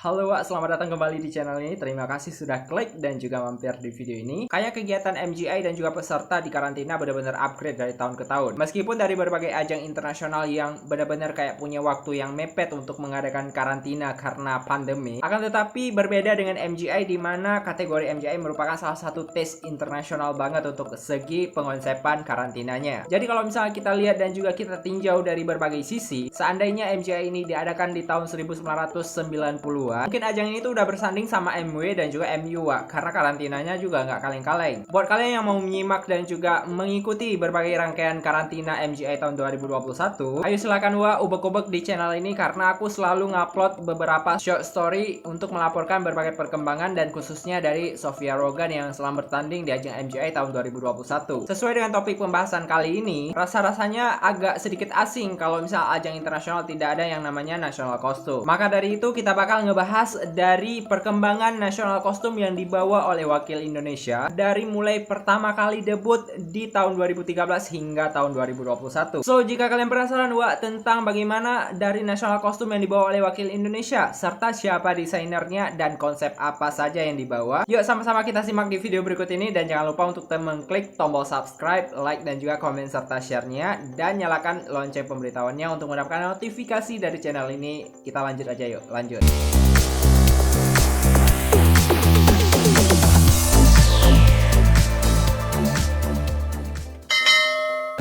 Halo Wak, selamat datang kembali di channel ini. Terima kasih sudah klik dan juga mampir di video ini. Kayak kegiatan MGI dan juga peserta di karantina benar-benar upgrade dari tahun ke tahun. Meskipun dari berbagai ajang internasional yang benar-benar kayak punya waktu yang mepet untuk mengadakan karantina karena pandemi, akan tetapi berbeda dengan MGI di mana kategori MGI merupakan salah satu tes internasional banget untuk segi pengonsepan karantinanya. Jadi kalau misalnya kita lihat dan juga kita tinjau dari berbagai sisi, seandainya MGI ini diadakan di tahun 1990-an, mungkin ajang ini tuh udah bersanding sama MW dan juga MU, Wak, karena karantinanya juga nggak kaleng-kaleng. Buat kalian yang mau menyimak dan juga mengikuti berbagai rangkaian karantina MGI tahun 2021, ayo silakan Wak ubek-ubek di channel ini karena aku selalu ngupload beberapa short story untuk melaporkan berbagai perkembangan dan khususnya dari Sofia Rogan yang selama bertanding di ajang MGI tahun 2021. Sesuai dengan topik pembahasan kali ini, rasa-rasanya agak sedikit asing kalau misal ajang internasional tidak ada yang namanya national costume. Maka dari itu kita bakal ngebahas dari perkembangan national costume yang dibawa oleh wakil Indonesia dari mulai pertama kali debut di tahun 2013 hingga tahun 2021. So, jika kalian penasaran Wak tentang bagaimana dari national costume yang dibawa oleh wakil Indonesia serta siapa desainernya dan konsep apa saja yang dibawa, yuk sama-sama kita simak di video berikut ini dan jangan lupa untuk mengklik tombol subscribe, like dan juga komen serta share-nya dan nyalakan lonceng pemberitahuannya untuk mendapatkan notifikasi dari channel ini. Kita lanjut aja yuk, lanjut.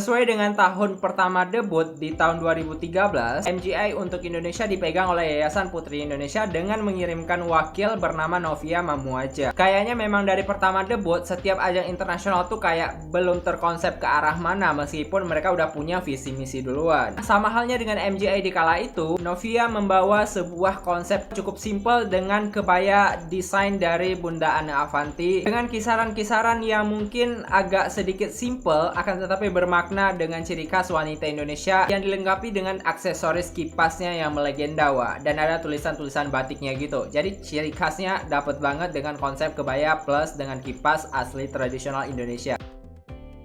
Sesuai dengan tahun pertama debut di tahun 2013, MGI untuk Indonesia dipegang oleh Yayasan Putri Indonesia dengan mengirimkan wakil bernama Novia Mamuaja. Kayaknya memang dari pertama debut, setiap ajang internasional tuh kayak belum terkonsep ke arah mana meskipun mereka udah punya visi misi duluan. Sama halnya dengan MGI di kala itu, Novia membawa sebuah konsep cukup simpel dengan kebaya desain dari Bunda Ana Avanti dengan kisaran-kisaran yang mungkin agak sedikit simpel akan tetapi bermakna dengan ciri khas wanita Indonesia yang dilengkapi dengan aksesoris kipasnya yang melegenda, Wak, dan ada tulisan-tulisan batiknya gitu. Jadi ciri khasnya dapet banget dengan konsep kebaya plus dengan kipas asli tradisional Indonesia.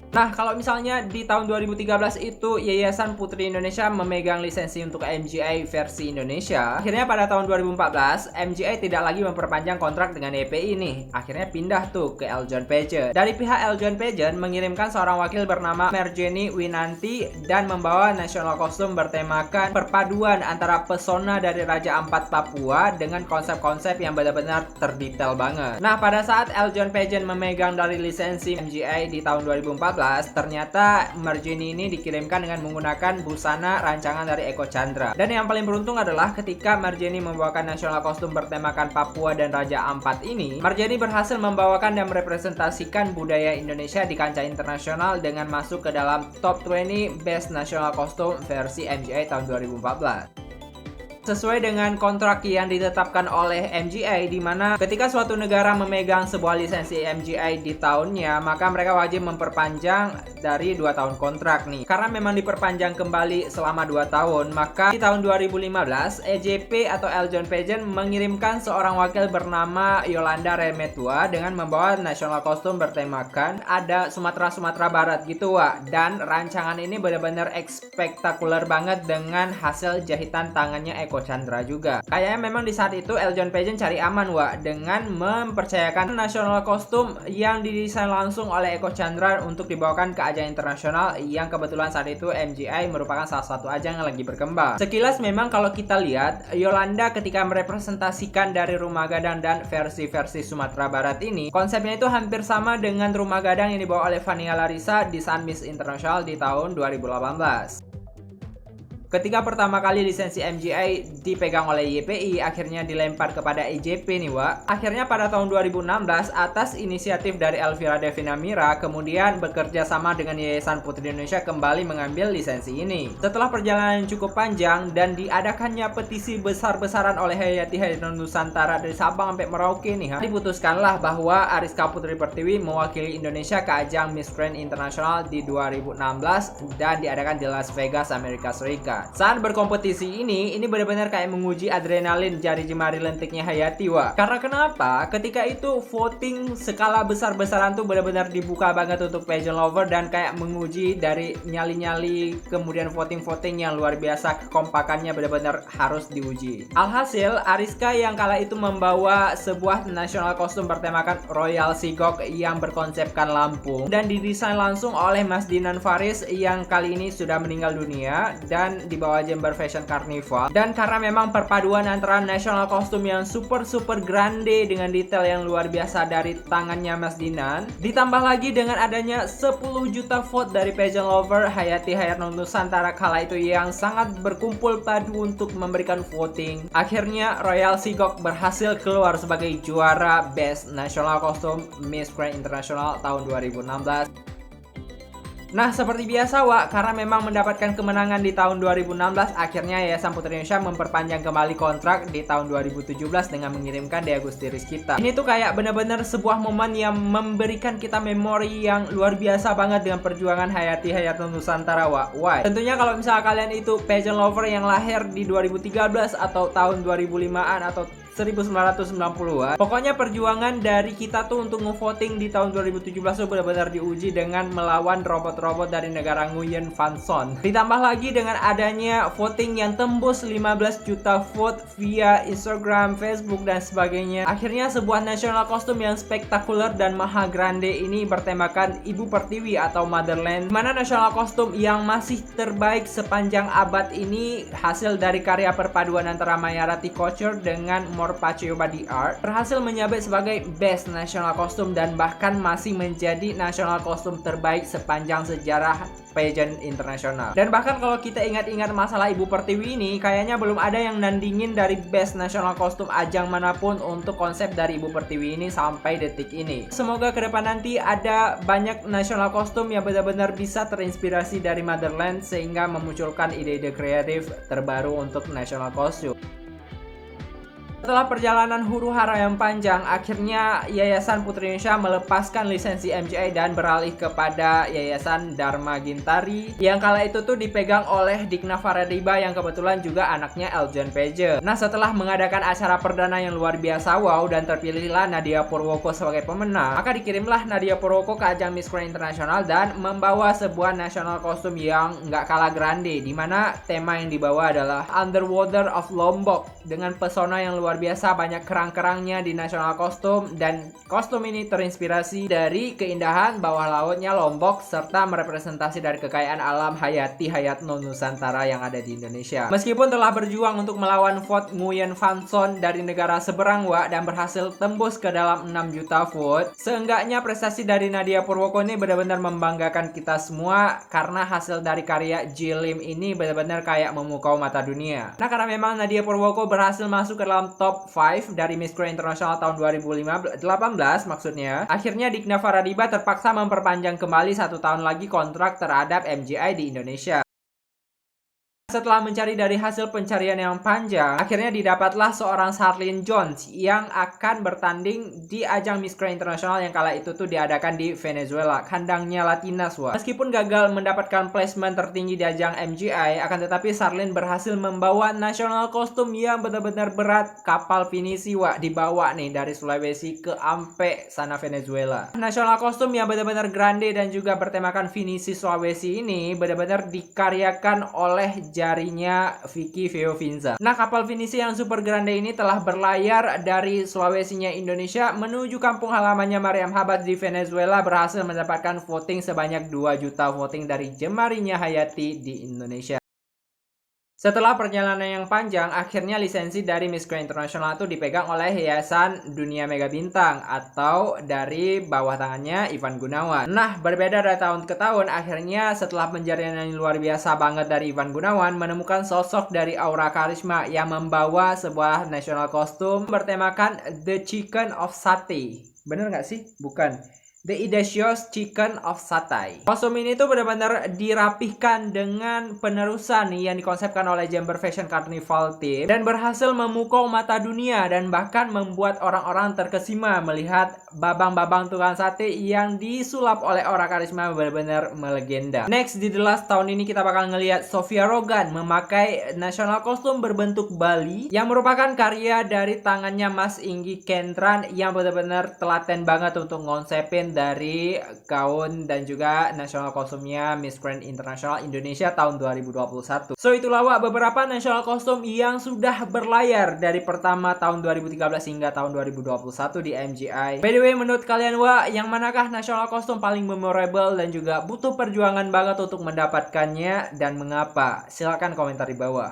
Nah, kalau misalnya di tahun 2013 itu Yayasan Putri Indonesia memegang lisensi untuk MGI versi Indonesia, akhirnya pada tahun 2014 MGI tidak lagi memperpanjang kontrak dengan YPI nih. Akhirnya pindah tuh ke Eljon Pageant. Dari pihak Eljon Pageant mengirimkan seorang wakil bernama Merjeni Winanti dan membawa national costume bertemakan perpaduan antara pesona dari Raja Ampat Papua dengan konsep-konsep yang benar-benar terdetail banget. Nah, pada saat Eljon Pageant memegang dari lisensi MGI di tahun 2014, ternyata Merjeni ini dikirimkan dengan menggunakan busana rancangan dari Eko Chandra. Dan yang paling beruntung adalah ketika Merjeni membawakan national costume bertemakan Papua dan Raja Ampat ini, Merjeni berhasil membawakan dan merepresentasikan budaya Indonesia di kancah internasional dengan masuk ke dalam top 20 best national costume versi MGI tahun 2014. Sesuai dengan kontrak yang ditetapkan oleh MGI, di mana ketika suatu negara memegang sebuah lisensi MGI di tahunnya, maka mereka wajib memperpanjang dari 2 tahun kontrak nih. Karena memang diperpanjang kembali selama 2 tahun, maka di tahun 2015 EJP atau Eljon Pageant mengirimkan seorang wakil bernama Yolanda Remetua dengan membawa national costume bertemakan ada Sumatera Barat gitu, Wak. Dan rancangan ini benar-benar spektakuler banget dengan hasil jahitan tangannya Eko Chandra juga. Kayaknya memang di saat itu Eljon Pageant cari aman, Wak, dengan mempercayakan national costume yang didesain langsung oleh Eko Chandra untuk dibawakan ke ajang internasional yang kebetulan saat itu MGI merupakan salah satu ajang yang lagi berkembang. Sekilas memang kalau kita lihat Yolanda ketika merepresentasikan dari Rumah Gadang dan versi-versi Sumatera Barat ini, konsepnya itu hampir sama dengan Rumah Gadang yang dibawa oleh Fania Larissa di saat Miss International di tahun 2018. Ketika pertama kali lisensi MGI dipegang oleh YPI, akhirnya dilempar kepada EJP nih, Wak. Akhirnya pada tahun 2016 atas inisiatif dari Elvira Devina Mira kemudian bekerja sama dengan Yayasan Putri Indonesia kembali mengambil lisensi ini. Setelah perjalanan yang cukup panjang dan diadakannya petisi besar-besaran oleh Hayati Hairun Nusantara dari Sabang sampai Merauke nih, diputuskanlah bahwa Ariska Putri Pertiwi mewakili Indonesia ke ajang Miss Grand International di 2016 dan diadakan di Las Vegas, Amerika Serikat. Indonesia. Saat berkompetisi ini benar-benar kayak menguji adrenalin jari jemari lentiknya Hayati, Wak. Karena kenapa? Ketika itu voting skala besar-besaran tuh benar-benar dibuka banget untuk pageant lover dan kayak menguji dari nyali-nyali, kemudian voting-voting yang luar biasa, kekompakannya benar-benar harus diuji. Alhasil, Ariska yang kala itu membawa sebuah national kostum bertemakan Royal Sigok yang berkonsepkan Lampung dan didesain langsung oleh Mas Dinan Faris yang kali ini sudah meninggal dunia dan dibawa Jember Fashion Carnival. Dan karena memang perpaduan antara national kostum yang super grande dengan detail yang luar biasa dari tangannya Mas Dinan, ditambah lagi dengan adanya 10 juta vote dari pageant lover Hayati Hayat Nusantara kala itu yang sangat berkumpul padu untuk memberikan voting, akhirnya Royal Sigok berhasil keluar sebagai juara Best National Costume Miss Grand International tahun 2016. Nah, seperti biasa, Wak, karena memang mendapatkan kemenangan di tahun 2016, akhirnya Yayasan Putri Indonesia memperpanjang kembali kontrak di tahun 2017 dengan mengirimkan Dea Gusti Rizkita. Ini tuh kayak benar-benar sebuah momen yang memberikan kita memori yang luar biasa banget dengan perjuangan Hayati Hayat Nusantara, Wak. Why? Tentunya kalau misalnya kalian itu pageant lover yang lahir di 2013 atau tahun 2005-an atau 1990-an. Pokoknya perjuangan dari kita tuh untuk ngevoting di tahun 2017 tuh benar-benar diuji dengan melawan robot-robot dari negara Nguyen Van Son. Ditambah lagi dengan adanya voting yang tembus 15 juta vote via Instagram, Facebook, dan sebagainya. Akhirnya sebuah national kostum yang spektakuler dan maha grande ini bertemakan Ibu Pertiwi atau Motherland, mana national kostum yang masih terbaik sepanjang abad ini hasil dari karya perpaduan antara Mayarati Couture dengan Paceo Body Art berhasil menyabet sebagai Best National Costume dan bahkan masih menjadi national costume terbaik sepanjang sejarah pageant internasional. Dan bahkan kalau kita ingat-ingat masalah Ibu Pertiwi ini, kayaknya belum ada yang nandingin dari Best National Costume ajang manapun untuk konsep dari Ibu Pertiwi ini sampai detik ini. Semoga ke depan nanti ada banyak national costume yang benar-benar bisa terinspirasi dari Motherland sehingga memunculkan ide-ide kreatif terbaru untuk national costume. Setelah perjalanan huru-hara yang panjang, akhirnya Yayasan Putri Indonesia melepaskan lisensi MGI dan beralih kepada Yayasan Dharma Gintari yang kala itu tuh dipegang oleh Dikna Faradiba yang kebetulan juga anaknya Eljon Pageant. Nah, setelah mengadakan acara perdana yang luar biasa wow dan terpilihlah Nadia Purwoko sebagai pemenang, maka dikirimlah Nadia Purwoko ke ajang Miss Grand International dan membawa sebuah national costume yang nggak kalah grande, di mana tema yang dibawa adalah Underwater of Lombok dengan pesona yang luar biasa, banyak kerang-kerangnya di national costume, dan kostum ini terinspirasi dari keindahan bawah lautnya Lombok serta merepresentasi dari kekayaan alam Hayati Hayat Nusantara yang ada di Indonesia. Meskipun telah berjuang untuk melawan vote Nguyen Van Son dari negara seberang, Wak, dan berhasil tembus ke dalam 6 juta vote, seenggaknya prestasi dari Nadia Purwoko ini benar-benar membanggakan kita semua karena hasil dari karya Jilim ini benar-benar kayak memukau mata dunia. Nah, karena memang Nadia Purwoko berhasil masuk ke dalam top 5 dari Miss Grand International tahun 2018 maksudnya, akhirnya Dikna Faradiba terpaksa memperpanjang kembali 1 tahun lagi kontrak terhadap MGI di Indonesia. Setelah mencari dari hasil pencarian yang panjang, akhirnya didapatlah seorang Charlene Jones yang akan bertanding di ajang Miss Grand International yang kala itu tuh diadakan di Venezuela, kandangnya Latinas, Wak. Meskipun gagal mendapatkan placement tertinggi di ajang MGI, akan tetapi Charlene berhasil membawa national costume yang benar-benar berat, kapal finisi, Wak, dibawa nih dari Sulawesi ke ampe sana Venezuela. National costume yang benar-benar grande dan juga bertemakan finisi Sulawesi ini benar-benar dikaryakan oleh jarinya Vicky Veovinza. Nah, kapal finisi yang super grande ini telah berlayar dari Sulawesinya Indonesia menuju kampung halamannya Mariam Habad di Venezuela, berhasil mendapatkan voting sebanyak 2 juta voting dari jemarinya Hayati di Indonesia. Setelah perjalanan yang panjang, akhirnya lisensi dari Miss Grand International itu dipegang oleh Yayasan Dunia Mega Bintang atau dari bawah tangannya Ivan Gunawan. Nah, berbeda dari tahun ke tahun, akhirnya setelah pencarian yang luar biasa banget dari Ivan Gunawan, menemukan sosok dari Aura Karisma yang membawa sebuah national costume bertemakan The Chicken of Sate. Bener nggak sih? Bukan. The Audacious Chicken of Satay. Kostum ini tuh benar-benar dirapihkan dengan penerusan yang dikonsepkan oleh Jember Fashion Carnival Team dan berhasil memukau mata dunia dan bahkan membuat orang-orang terkesima melihat babang-babang tukang sate yang disulap oleh Aura Karisma benar-benar melegenda. Next, di The Last tahun ini kita bakal ngelihat Sofia Rogan memakai national kostum berbentuk Bali yang merupakan karya dari tangannya Mas Inggi Kendran yang benar-benar telaten banget untuk ngonsepin dari gaun dan juga national kostumnya Miss Grand International Indonesia tahun 2021. So itulah beberapa national kostum yang sudah berlayar dari pertama tahun 2013 hingga tahun 2021 di MGI. By the way, menurut kalian yang manakah national kostum paling memorable dan juga butuh perjuangan banget untuk mendapatkannya dan mengapa? Silahkan komentar di bawah.